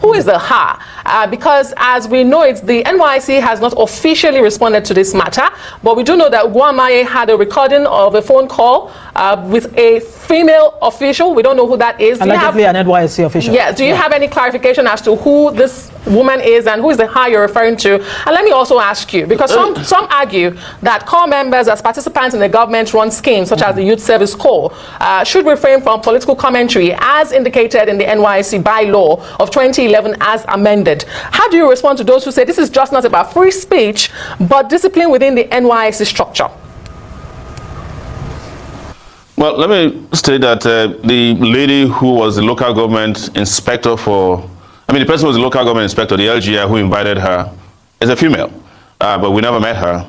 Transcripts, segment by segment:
Who is the her? Because as we know it, the NYSC has not officially responded to this matter, but we do know that Uwamaye had a recording of a phone call with a female official. We don't know who that is. Allegedly an NYSC official. Yes. Do you have any clarification as to who this woman is and who is the her you're referring to? And let me also ask you, because some argue that corps members as participants in a government-run scheme, such as the Youth Service Corps, should refrain from political commentary as indicated in the NYSC bylaw of 2011 as amended. How do you respond to those who say this is just not about free speech, but discipline within the NYSC structure? Well, let me state that the lady who was the local government inspector the person who was the local government inspector, the LGI who invited her, is a female, but we never met her.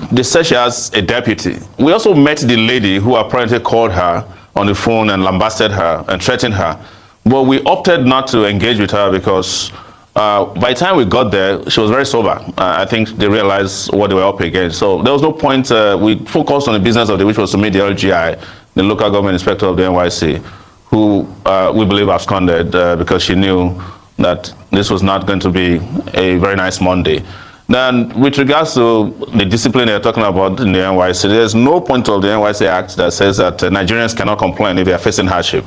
They said she has a deputy. We also met the lady who apparently called her on the phone and lambasted her and threatened her. But we opted not to engage with her because by the time we got there, she was very sober. I think they realized what they were up against. So there was no point. We focused on the business of the which was to meet the LGI, the local government inspector of the NYSC, who we believe absconded because she knew that this was not going to be a very nice Monday. Then, with regards to the discipline they're talking about in the NYSC, there's no point of the NYSC Act that says that Nigerians cannot complain if they are facing hardship.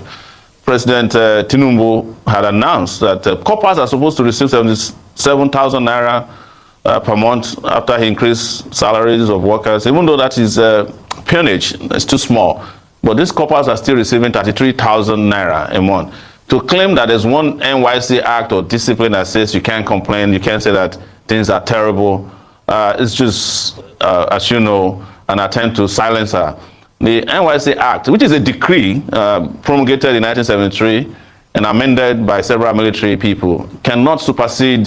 President Tinubu had announced that corpers are supposed to receive 77,000 naira per month after he increased salaries of workers, even though that is peonage, it's too small. But these corpers are still receiving 33,000 naira a month. To claim that there's one NYSC Act or discipline that says you can't complain, you can't say that things are terrible, it's just, as you know, an attempt to silence her. The NYSC Act, which is a decree promulgated in 1973 and amended by several military people, cannot supersede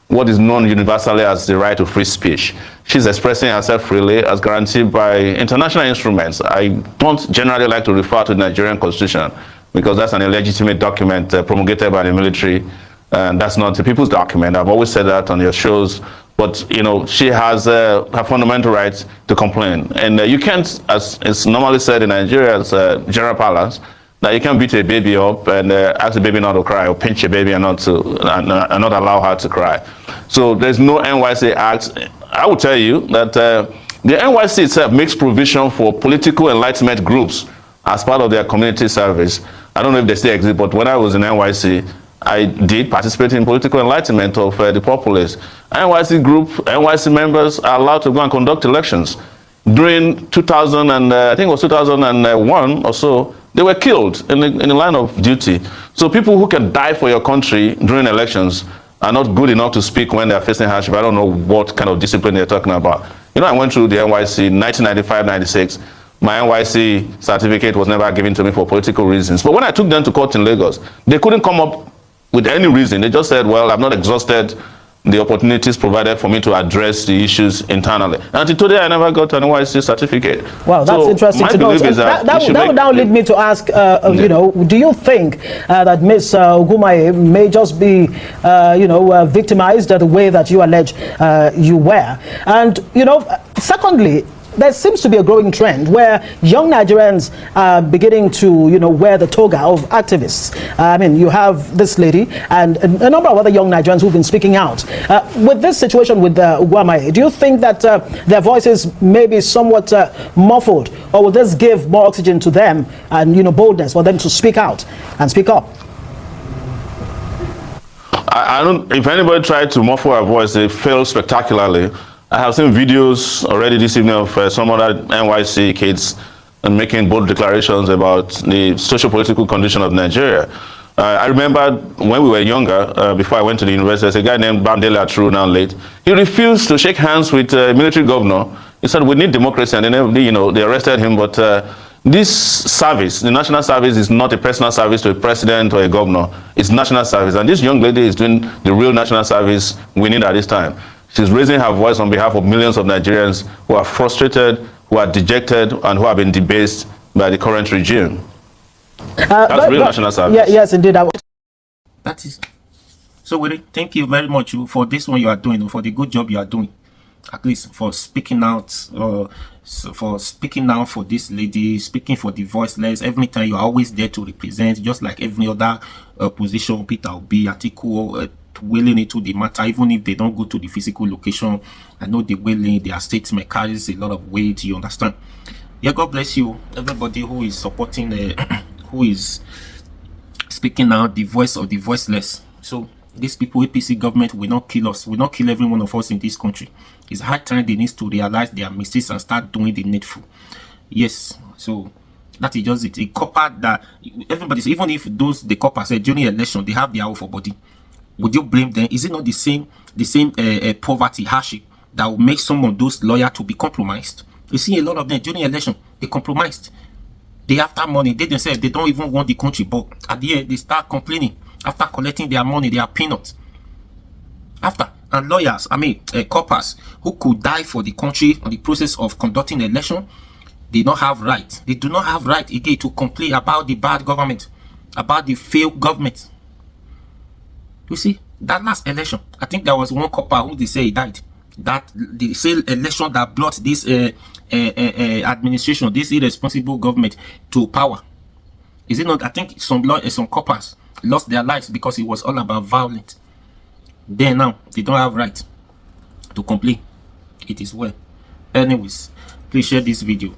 what is known universally as the right to free speech. She's expressing herself freely as guaranteed by international instruments. I don't generally like to refer to the Nigerian Constitution because that's an illegitimate document promulgated by the military, and that's not the people's document. I've always said that on your shows. But, you know, she has her fundamental right to complain. And you can't, as it's normally said in Nigeria, as general parlance, that you can't beat a baby up and ask the baby not to cry, or pinch a baby and not allow her to cry. So there's no NYSC Act. I will tell you that the NYSC itself makes provision for political enlightenment groups as part of their community service. I don't know if they still exist, but when I was in NYSC, I did participate in political enlightenment of the populace. NYSC group, NYSC members are allowed to go and conduct elections. During 2000 and I think it was 2001 or so, they were killed in the line of duty. So people who can die for your country during elections are not good enough to speak when they're facing hardship. I don't know what kind of discipline they're talking about. You know, I went through the NYSC in 1995-96. My NYSC certificate was never given to me for political reasons. But when I took them to court in Lagos, they couldn't come up with any reason. They just said, well, I've not exhausted the opportunities provided for me to address the issues internally. And until today, I never got an NYSC certificate. Wow, that's so interesting to know. That would now lead me to ask, you know, do you think that Ms. Uwamaye may just be, you know, victimized the way that you allege you were? And, you know, secondly, there seems to be a growing trend where young Nigerians are beginning to, you know, wear the toga of activists. I mean, you have this lady and a number of other young Nigerians who've been speaking out. With this situation with Uwamaye, do you think that their voices may be somewhat muffled, or will this give more oxygen to them and, you know, boldness for them to speak out and speak up? I don't. If anybody tried to muffle her voice, they failed spectacularly. I have seen videos already this evening of some other NYSC kids making bold declarations about the socio-political condition of Nigeria. I remember when we were younger, before I went to the university, there's a guy named Bamdele Atru, now late. He refused to shake hands with a military governor. He said, we need democracy, and then, you know, they arrested him. But this service, the national service, is not a personal service to a president or a governor. It's national service. And this young lady is doing the real national service we need at this time. She's raising her voice on behalf of millions of Nigerians who are frustrated, who are dejected, and who have been debased by the current regime. That's real national service. Yeah, yes, indeed. That is. So, Were, thank you very much for this one you are doing, for the good job you are doing. at least for speaking out, for speaking out for this lady, speaking for the voiceless. Every time you are always there to represent, just like every other position, Peter Obi, Atiku, willing into the matter, even if they don't go to the physical location. I know the willing, their statement carries a lot of weight, you understand? Yeah, God bless you, everybody who is supporting, who is speaking out, the voice of the voiceless. So these people, APC government, will not kill us, will not kill every one of us in this country. It's high time they need to realize their mistakes and start doing the needful. Yes, so that is just it. A copper that everybody, even if the copper said during election they have their own for body, would you blame them? Is it not the same poverty hardship that will make some of those lawyers to be compromised? You see a lot of them during election, they compromised. They after money, they themselves, they don't even want the country, but at the end they start complaining after collecting their money, their peanuts. After, and lawyers, coppers who could die for the country on the process of conducting an election, they don't have right. They do not have right again to complain about the bad government, about the failed government. You see, that last election, I think there was one copper who they say he died. That the same election that brought this administration, this irresponsible government to power. Is it not? I think some coppers lost their lives because it was all about violence. Then now they don't have right to complain. It is well. Anyways, please share this video.